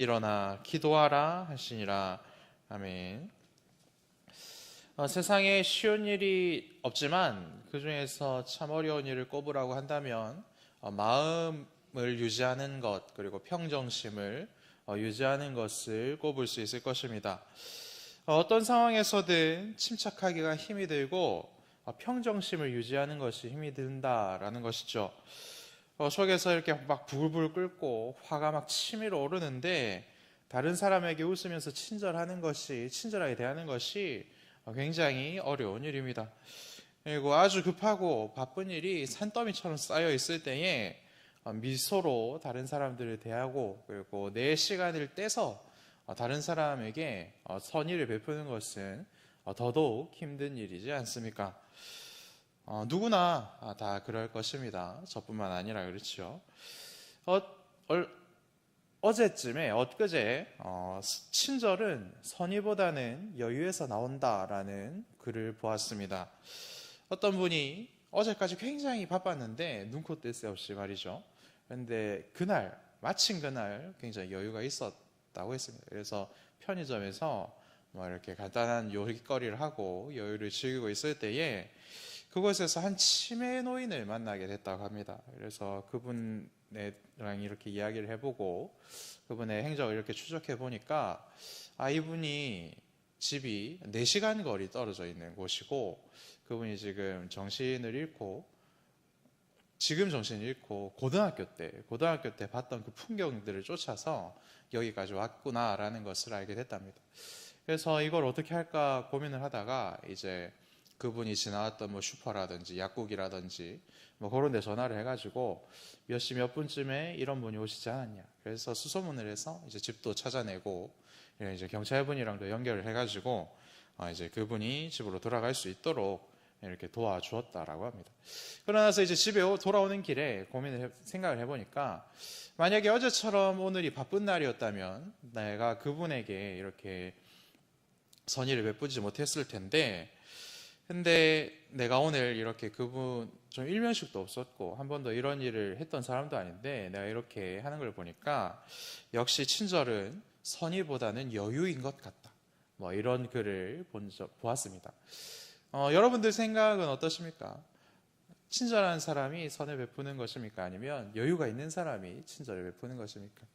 일어나 기도하라 하시니라. 아멘. 세상에 쉬운 일이 없지만 그 중에서 참 어려운 일을 꼽으라고 한다면 마음을 유지하는 것, 그리고 평정심을 유지하는 것을 꼽을 수 있을 것입니다. 어떤 상황에서든 침착하기가 힘이 들고 평정심을 유지하는 것이 힘이 든다라는 것이죠. 속에서 이렇게 막 부글부글 끓고 화가 막 치밀어 오르는데 다른 사람에게 웃으면서 친절하게 대하는 것이 굉장히 어려운 일입니다. 그리고 아주 급하고 바쁜 일이 산더미처럼 쌓여 있을 때에 미소로 다른 사람들을 대하고, 그리고 내 시간을 떼서 다른 사람에게 선의를 베푸는 것은 더더욱 힘든 일이지 않습니까? 누구나 다 그럴 것입니다. 저뿐만 아니라 그렇죠. 엊그제 친절은 선의보다는 여유에서 나온다라는 글을 보았습니다. 어떤 분이 어제까지 굉장히 바빴는데 눈코 뜰 새 없이 말이죠. 그런데 마침 그날 굉장히 여유가 있었다고 했습니다. 그래서 편의점에서 이렇게 간단한 요리거리를 하고 여유를 즐기고 있을 때에 그곳에서 한 치매 노인을 만나게 됐다고 합니다. 그래서 그분이랑 이렇게 이야기를 해보고 그분의 행적을 이렇게 추적해 보니까 이분이 집이 4시간 거리 떨어져 있는 곳이고, 그분이 지금 정신을 잃고 고등학교 때 봤던 그 풍경들을 쫓아서 여기까지 왔구나라는 것을 알게 됐답니다. 그래서 이걸 어떻게 할까 고민을 하다가 이제 그분이 지나왔던 슈퍼라든지 약국이라든지 그런 데 전화를 해가지고 몇 시 몇 분쯤에 이런 분이 오시지 않았냐. 그래서 수소문을 해서 이제 집도 찾아내고 이제 경찰분이랑도 연결을 해가지고 이제 그분이 집으로 돌아갈 수 있도록 이렇게 도와주었다라고 합니다. 그러나서 이제 집에 돌아오는 길에 생각을 해보니까 만약에 어제처럼 오늘이 바쁜 날이었다면 내가 그분에게 이렇게 선의를 베푸지 못했을 텐데, 근데 내가 오늘 이렇게 그분 좀 일면식도 없었고 한 번도 이런 일을 했던 사람도 아닌데 내가 이렇게 하는 걸 보니까 역시 친절은 선의보다는 여유인 것 같다. 이런 글을 보았습니다. 여러분들 생각은 어떠십니까? 친절한 사람이 선을 베푸는 것입니까? 아니면 여유가 있는 사람이 친절을 베푸는 것입니까?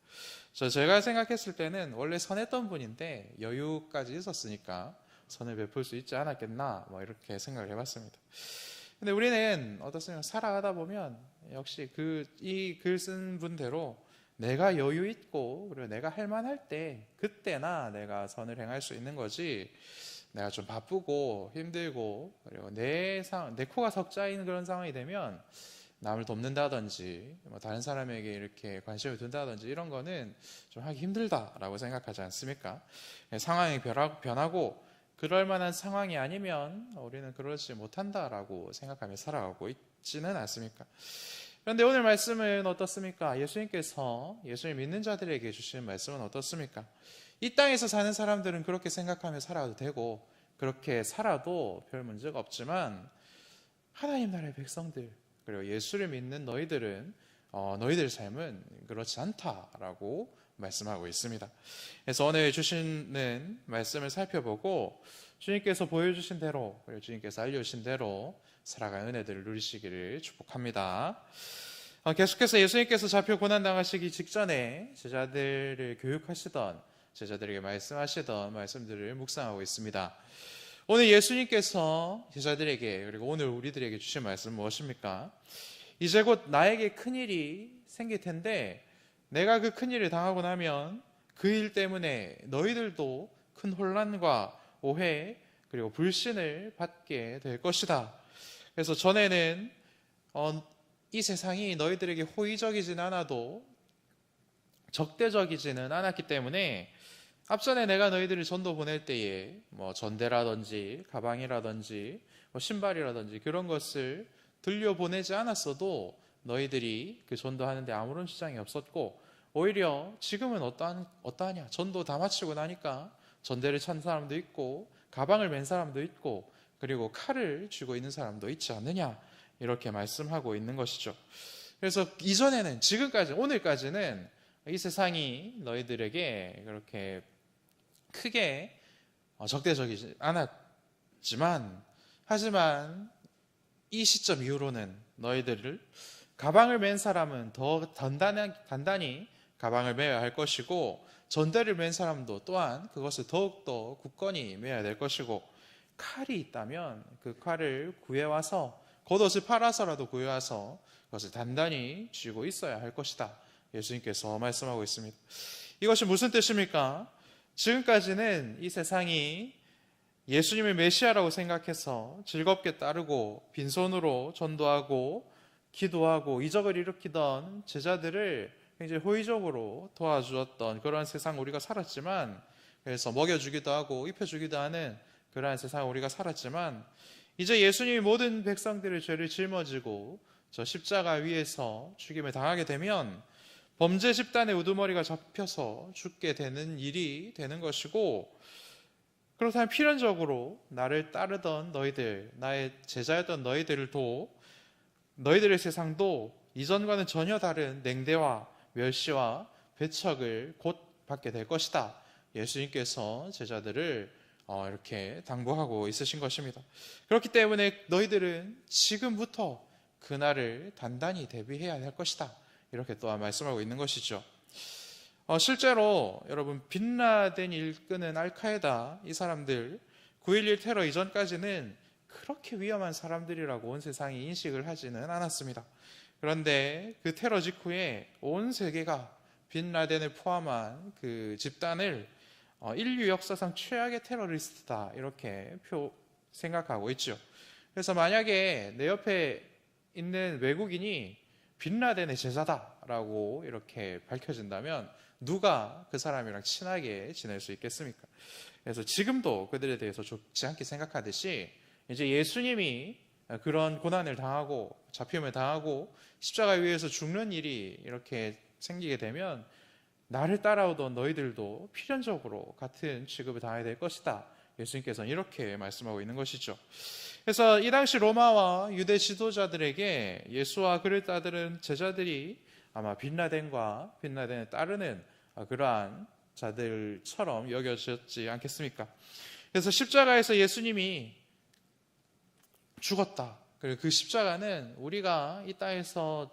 제가 생각했을 때는 원래 선했던 분인데 여유까지 있었으니까 선을 베풀 수 있지 않았겠나 이렇게 생각을 해봤습니다. 근데 우리는 어떻습니까? 살아가다 보면 역시 이 글 쓴 분대로 내가 여유 있고 그리고 내가 할 만할 때 그때나 내가 선을 행할 수 있는 거지, 내가 좀 바쁘고 힘들고 그리고 내 코가 석자인 그런 상황이 되면 남을 돕는다든지 다른 사람에게 이렇게 관심을 둔다든지 이런 거는 좀 하기 힘들다라고 생각하지 않습니까? 상황이 변하고 그럴 만한 상황이 아니면 우리는 그러지 못한다라고 생각하며 살아가고 있지는 않습니까? 그런데 오늘 말씀은 어떻습니까? 예수님 믿는 자들에게 주시는 말씀은 어떻습니까? 이 땅에서 사는 사람들은 그렇게 생각하며 살아도 되고 그렇게 살아도 별 문제가 없지만 하나님 나라의 백성들, 그리고 예수를 믿는 너희들은 너희들 삶은 그렇지 않다라고 말씀하고 있습니다. 그래서 오늘 주시는 말씀을 살펴보고 주님께서 보여주신 대로, 그리고 주님께서 알려주신 대로 살아가는 은혜들을 누리시기를 축복합니다. 계속해서 예수님께서 잡혀 고난당하시기 직전에 제자들을 교육하시던, 제자들에게 말씀하시던 말씀들을 묵상하고 있습니다. 오늘 예수님께서 제자들에게 그리고 오늘 우리들에게 주신 말씀은 무엇입니까? 이제 곧 나에게 큰일이 생길 텐데 내가 그 큰일을 당하고 나면 그 일 때문에 너희들도 큰 혼란과 오해 그리고 불신을 받게 될 것이다. 그래서 전에는 이 세상이 너희들에게 호의적이진 않아도 적대적이지는 않았기 때문에 앞전에 내가 너희들을 전도 보낼 때에 전대라든지 가방이라든지 신발이라든지 그런 것을 들려보내지 않았어도 너희들이 그 전도하는데 아무런 지장이 없었고, 오히려 지금은 어떠하냐? 전도 다 마치고 나니까 전대를 찬 사람도 있고 가방을 맨 사람도 있고 그리고 칼을 쥐고 있는 사람도 있지 않느냐? 이렇게 말씀하고 있는 것이죠. 그래서 이전에는, 지금까지, 오늘까지는 이 세상이 너희들에게 그렇게 크게 적대적이지 않았지만, 하지만 이 시점 이후로는 너희들을 가방을 맨 사람은 더 단단히 가방을 매야 할 것이고, 전대를 맨 사람도 또한 그것을 더욱더 굳건히 매야 될 것이고, 칼이 있다면 그 칼을 구해와서, 겉옷을 팔아서라도 구해와서 그것을 단단히 쥐고 있어야 할 것이다, 예수님께서 말씀하고 있습니다. 이것이 무슨 뜻입니까? 지금까지는 이 세상이 예수님을 메시아라고 생각해서 즐겁게 따르고 빈손으로 전도하고 기도하고 이적을 일으키던 제자들을 굉장히 호의적으로 도와주었던 그러한 세상 우리가 살았지만, 그래서 먹여주기도 하고 입혀주기도 하는 그러한 세상 우리가 살았지만, 이제 예수님이 모든 백성들의 죄를 짊어지고 저 십자가 위에서 죽임을 당하게 되면 범죄 집단의 우두머리가 잡혀서 죽게 되는 일이 되는 것이고, 그렇다면 필연적으로 나를 따르던 너희들, 나의 제자였던 너희들도, 너희들의 세상도 이전과는 전혀 다른 냉대와 멸시와 배척을 곧 받게 될 것이다, 예수님께서 제자들을 이렇게 당부하고 있으신 것입니다. 그렇기 때문에 너희들은 지금부터 그날을 단단히 대비해야 할 것이다, 이렇게 또한 말씀하고 있는 것이죠. 실제로 여러분, 빈라덴이 일끄는 알카에다, 이 사람들 9.11 테러 이전까지는 그렇게 위험한 사람들이라고 온 세상이 인식을 하지는 않았습니다. 그런데 그 테러 직후에 온 세계가 빈라덴을 포함한 그 집단을 인류 역사상 최악의 테러리스트다, 이렇게 생각하고 있죠. 그래서 만약에 내 옆에 있는 외국인이 빈라덴의 제자다라고 이렇게 밝혀진다면 누가 그 사람이랑 친하게 지낼 수 있겠습니까? 그래서 지금도 그들에 대해서 좋지 않게 생각하듯이, 이제 예수님이 그런 고난을 당하고 잡힘을 당하고 십자가 위에서 죽는 일이 이렇게 생기게 되면 나를 따라오던 너희들도 필연적으로 같은 취급을 당해야 될 것이다, 예수님께서는 이렇게 말씀하고 있는 것이죠. 그래서 이 당시 로마와 유대 지도자들에게 예수와 그를 따르는 제자들이 아마 빈라덴을 따르는 그러한 자들처럼 여겨졌지 않겠습니까? 그래서 십자가에서 예수님이 죽었다. 그리고 그 십자가는 우리가 이 땅에서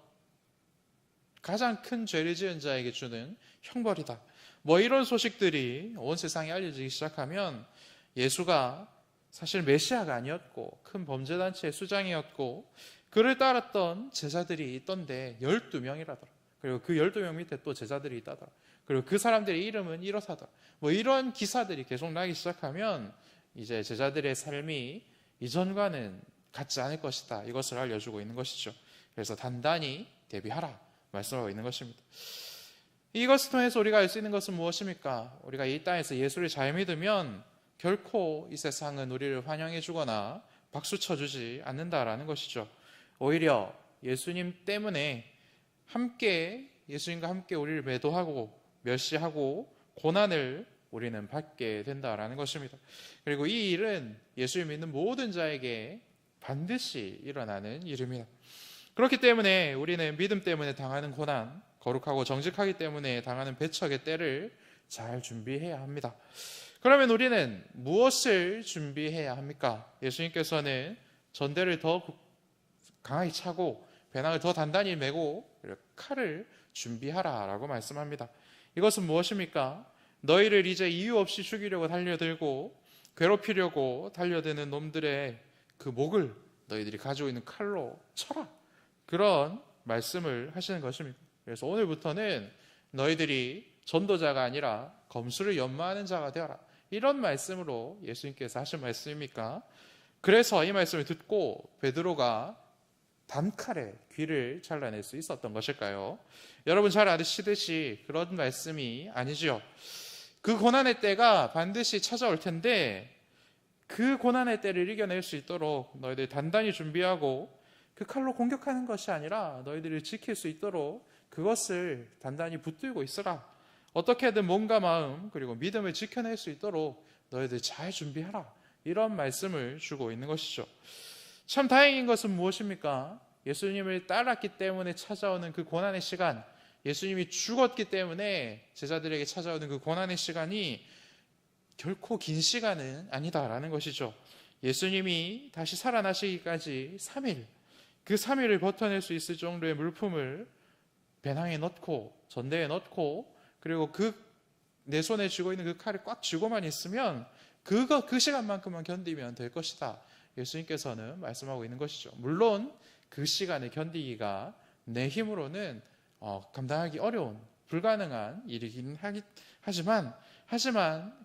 가장 큰 죄를 지은 자에게 주는 형벌이다, 이런 소식들이 온 세상에 알려지기 시작하면 예수가 사실 메시아가 아니었고 큰 범죄단체의 수장이었고 그를 따랐던 제자들이 있던데 12명이라더라. 그리고 그 12명 밑에 또 제자들이 있다더라. 그리고 그 사람들의 이름은 이렇다더라. 이런 기사들이 계속 나기 시작하면 이제 제자들의 삶이 이전과는 같지 않을 것이다, 이것을 알려주고 있는 것이죠. 그래서 단단히 대비하라 말씀하고 있는 것입니다. 이것을 통해서 우리가 알 수 있는 것은 무엇입니까? 우리가 이 땅에서 예수를 잘 믿으면 결코 이 세상은 우리를 환영해 주거나 박수 쳐주지 않는다라는 것이죠. 오히려 예수님 때문에 예수님과 함께 우리를 매도하고 멸시하고 고난을 우리는 받게 된다라는 것입니다. 그리고 이 일은 예수를 믿는 모든 자에게 반드시 일어나는 일입니다. 그렇기 때문에 우리는 믿음 때문에 당하는 고난, 거룩하고 정직하기 때문에 당하는 배척의 때를 잘 준비해야 합니다. 그러면 우리는 무엇을 준비해야 합니까? 예수님께서는 전대를 더 강하게 차고 배낭을 더 단단히 메고 칼을 준비하라라고 말씀합니다. 이것은 무엇입니까? 너희를 이제 이유 없이 죽이려고 달려들고 괴롭히려고 달려드는 놈들의 그 목을 너희들이 가지고 있는 칼로 쳐라, 그런 말씀을 하시는 것입니다. 그래서 오늘부터는 너희들이 전도자가 아니라 검술을 연마하는 자가 되어라, 이런 말씀으로 예수님께서 하신 말씀입니까? 그래서 이 말씀을 듣고 베드로가 단칼에 귀를 잘라낼 수 있었던 것일까요? 여러분 잘 아시듯이 그런 말씀이 아니지요. 그 고난의 때가 반드시 찾아올 텐데 그 고난의 때를 이겨낼 수 있도록 너희들 단단히 준비하고 그 칼로 공격하는 것이 아니라 너희들을 지킬 수 있도록 그것을 단단히 붙들고 있으라. 어떻게든 몸과 마음 그리고 믿음을 지켜낼 수 있도록 너희들 잘 준비하라, 이런 말씀을 주고 있는 것이죠. 참 다행인 것은 무엇입니까? 예수님을 따랐기 때문에 찾아오는 그 고난의 시간, 예수님이 죽었기 때문에 제자들에게 찾아오는 그 고난의 시간이 결코 긴 시간은 아니다라는 것이죠. 예수님이 다시 살아나시기까지 3일, 그 3일을 버텨낼 수 있을 정도의 물품을 배낭에 넣고 전대에 넣고 그리고 내 손에 쥐고 있는 그 칼을 꽉 쥐고만 있으면 그 시간만큼만 견디면 될 것이다. 예수님께서는 말씀하고 있는 것이죠. 물론 그 시간을 견디기가 내 힘으로는 감당하기 어려운 불가능한 일이긴 하지만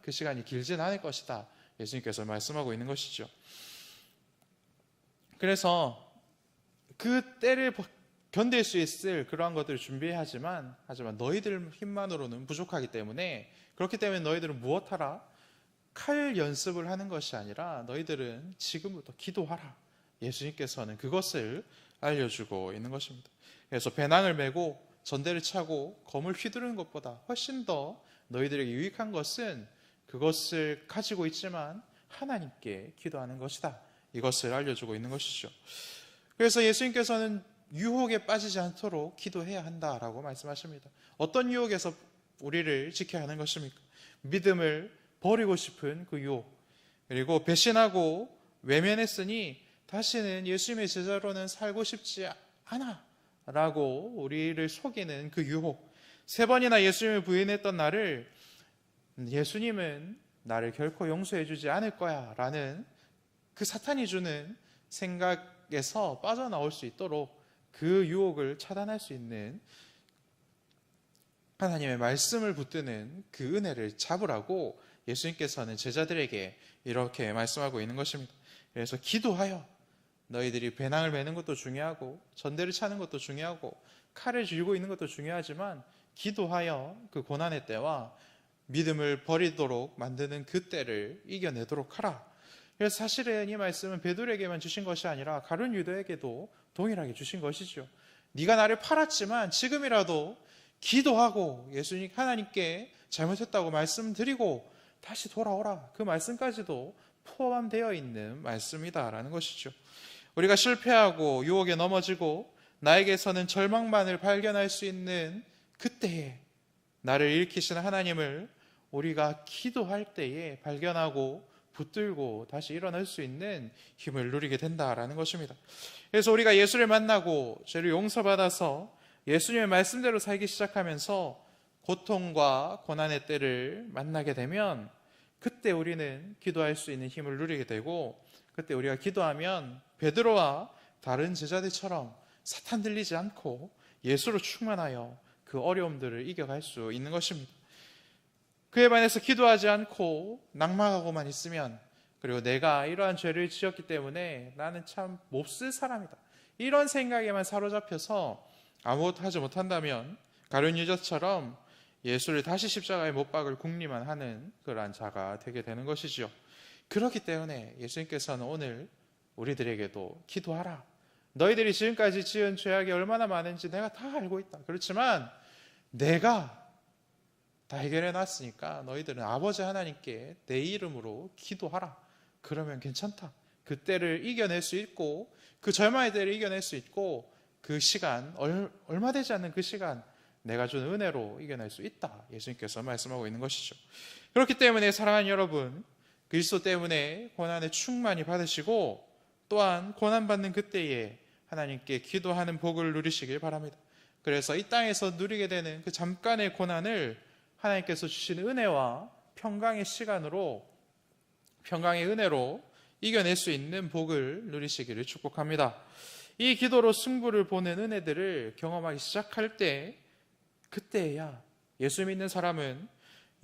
그 시간이 길진 않을 것이다. 예수님께서 말씀하고 있는 것이죠. 그래서 그 때를 견딜 수 있을 그러한 것들을 준비해야 하지만 너희들 힘만으로는 부족하기 때문에 그렇기 때문에 너희들은 무엇하라? 칼 연습을 하는 것이 아니라 너희들은 지금부터 기도하라. 예수님께서는 그것을 알려주고 있는 것입니다. 그래서 배낭을 메고 전대를 차고 검을 휘두르는 것보다 훨씬 더 너희들에게 유익한 것은 그것을 가지고 있지만 하나님께 기도하는 것이다. 이것을 알려주고 있는 것이죠. 그래서 예수님께서는 유혹에 빠지지 않도록 기도해야 한다라고 말씀하십니다. 어떤 유혹에서 우리를 지켜야 하는 것입니까? 믿음을 버리고 싶은 그 유혹, 그리고 배신하고 외면했으니 다시는 예수님의 제자로는 살고 싶지 않아 라고 우리를 속이는 그 유혹, 3번이나 예수님을 부인했던 나를 예수님은 나를 결코 용서해 주지 않을 거야 라는 그 사탄이 주는 생각에서 빠져나올 수 있도록 그 유혹을 차단할 수 있는 하나님의 말씀을 붙드는 그 은혜를 잡으라고 예수님께서는 제자들에게 이렇게 말씀하고 있는 것입니다. 그래서 기도하여, 너희들이 배낭을 메는 것도 중요하고 전대를 차는 것도 중요하고 칼을 쥐고 있는 것도 중요하지만 기도하여 그 고난의 때와 믿음을 버리도록 만드는 그 때를 이겨내도록 하라. 그래서 사실은 이 말씀은 베드로에게만 주신 것이 아니라 가룟 유다에게도 동일하게 주신 것이죠. 네가 나를 팔았지만 지금이라도 기도하고 예수님 하나님께 잘못했다고 말씀드리고 다시 돌아오라. 그 말씀까지도 포함되어 있는 말씀이다라는 것이죠. 우리가 실패하고 유혹에 넘어지고 나에게서는 절망만을 발견할 수 있는 그때에 나를 일으키시는 하나님을 우리가 기도할 때에 발견하고 붙들고 다시 일어날 수 있는 힘을 누리게 된다라는 것입니다. 그래서 우리가 예수를 만나고 죄를 용서받아서 예수님의 말씀대로 살기 시작하면서 고통과 고난의 때를 만나게 되면 그때 우리는 기도할 수 있는 힘을 누리게 되고, 그때 우리가 기도하면 베드로와 다른 제자들처럼 사탄 들리지 않고 예수로 충만하여 그 어려움들을 이겨갈 수 있는 것입니다. 그에 반해서 기도하지 않고 낙망하고만 있으면, 그리고 내가 이러한 죄를 지었기 때문에 나는 참 몹쓸 사람이다, 이런 생각에만 사로잡혀서 아무것도 하지 못한다면 가룟 유다처럼 예수를 다시 십자가에 못 박을 궁리만 하는 그러한 자가 되게 되는 것이지요. 그렇기 때문에 예수님께서는 오늘 우리들에게도 기도하라. 너희들이 지금까지 지은 죄악이 얼마나 많은지 내가 다 알고 있다. 그렇지만 내가 다 해결해 놨으니까 너희들은 아버지 하나님께 내 이름으로 기도하라. 그러면 괜찮다. 그 때를 이겨낼 수 있고, 그 절망의 때를 이겨낼 수 있고, 그 시간, 얼마 되지 않는 그 시간 내가 준 은혜로 이겨낼 수 있다. 예수님께서 말씀하고 있는 것이죠. 그렇기 때문에 사랑하는 여러분, 그리스도 때문에 고난을 충만히 받으시고 또한 고난받는 그때에 하나님께 기도하는 복을 누리시길 바랍니다. 그래서 이 땅에서 누리게 되는 그 잠깐의 고난을 하나님께서 주시는 은혜와 평강의 시간으로, 평강의 은혜로 이겨낼 수 있는 복을 누리시기를 축복합니다. 이 기도로 승부를 보는 은혜들을 경험하기 시작할 때, 그때야 예수 믿는 사람은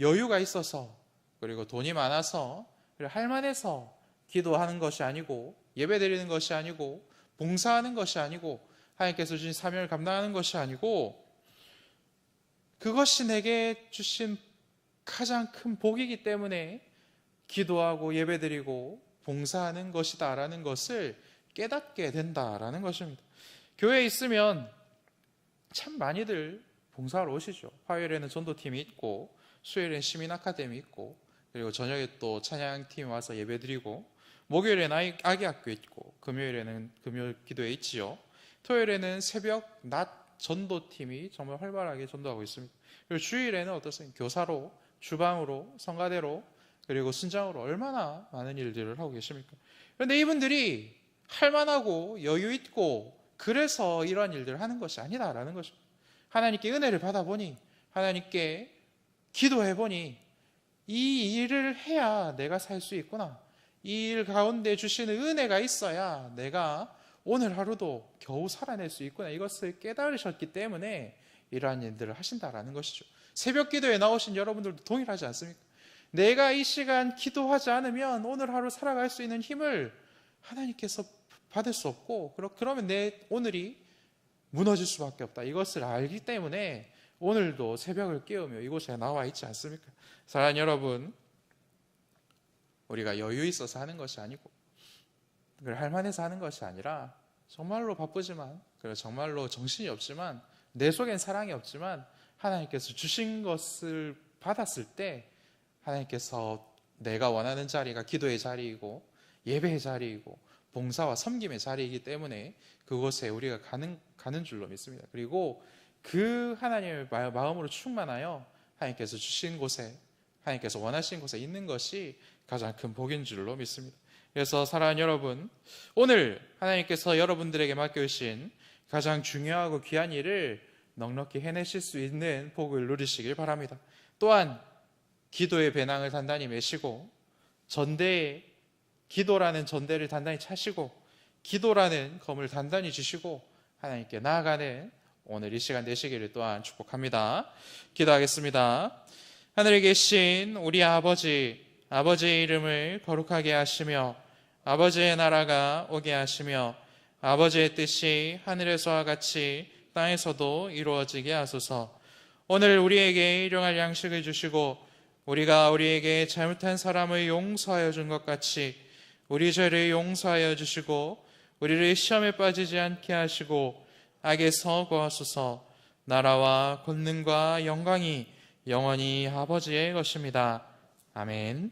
여유가 있어서, 그리고 돈이 많아서, 그리고 할만해서 기도하는 것이 아니고, 예배 드리는 것이 아니고, 봉사하는 것이 아니고, 하나님께서 주신 사명을 감당하는 것이 아니고, 그것이 내게 주신 가장 큰 복이기 때문에 기도하고 예배드리고 봉사하는 것이다라는 것을 깨닫게 된다라는 것입니다. 교회에 있으면 참 많이들 봉사하러 오시죠. 화요일에는 전도팀이 있고, 수요일에는 시민 아카데미 있고, 그리고 저녁에 또 찬양팀 와서 예배드리고, 목요일에는 아기학교 있고, 금요일에는 금요 기도회 있지요. 토요일에는 새벽, 낮 전도팀이 정말 활발하게 전도하고 있습니다. 그리고 주일에는 어떠세요? 교사로, 주방으로, 성가대로, 그리고 순장으로 얼마나 많은 일들을 하고 계십니까? 그런데 이분들이 할 만하고 여유 있고 그래서 이러한 일들을 하는 것이 아니다라는 것입니다. 하나님께 은혜를 받아보니, 하나님께 기도해보니 이 일을 해야 내가 살 수 있구나. 이 일 가운데 주시는 은혜가 있어야 내가 오늘 하루도 겨우 살아낼 수 있구나. 이것을 깨달으셨기 때문에 이러한 일들을 하신다라는 것이죠. 새벽 기도에 나오신 여러분들도 동일하지 않습니까? 내가 이 시간 기도하지 않으면 오늘 하루 살아갈 수 있는 힘을 하나님께서 받을 수 없고, 그러면 내 오늘이 무너질 수밖에 없다. 이것을 알기 때문에 오늘도 새벽을 깨우며 이곳에 나와 있지 않습니까? 사랑하는 여러분, 우리가 여유 있어서 하는 것이 아니고 그걸 할 만해서 하는 것이 아니라 정말로 바쁘지만, 그리고 정말로 정신이 없지만, 내 속엔 사랑이 없지만 하나님께서 주신 것을 받았을 때 하나님께서 내가 원하는 자리가 기도의 자리이고 예배의 자리이고 봉사와 섬김의 자리이기 때문에 그곳에 우리가 가는 줄로 믿습니다. 그리고 그 하나님의 마음으로 충만하여 하나님께서 주신 곳에, 하나님께서 원하신 곳에 있는 것이 가장 큰 복인 줄로 믿습니다. 그래서 사랑하는 여러분, 오늘 하나님께서 여러분들에게 맡겨주신 가장 중요하고 귀한 일을 넉넉히 해내실 수 있는 복을 누리시길 바랍니다. 또한 기도의 배낭을 단단히 메시고 기도라는 전대를 단단히 차시고 기도라는 검을 단단히 쥐시고 하나님께 나아가는 오늘 이 시간 되시기를 또한 축복합니다. 기도하겠습니다. 하늘에 계신 우리 아버지의 이름을 거룩하게 하시며 아버지의 나라가 오게 하시며 아버지의 뜻이 하늘에서와 같이 땅에서도 이루어지게 하소서. 오늘 우리에게 일용할 양식을 주시고 우리가 우리에게 잘못한 사람을 용서하여 준 것 같이 우리 죄를 용서하여 주시고 우리를 시험에 빠지지 않게 하시고 악에서 구하소서. 나라와 권능과 영광이 영원히 아버지의 것입니다. 아멘.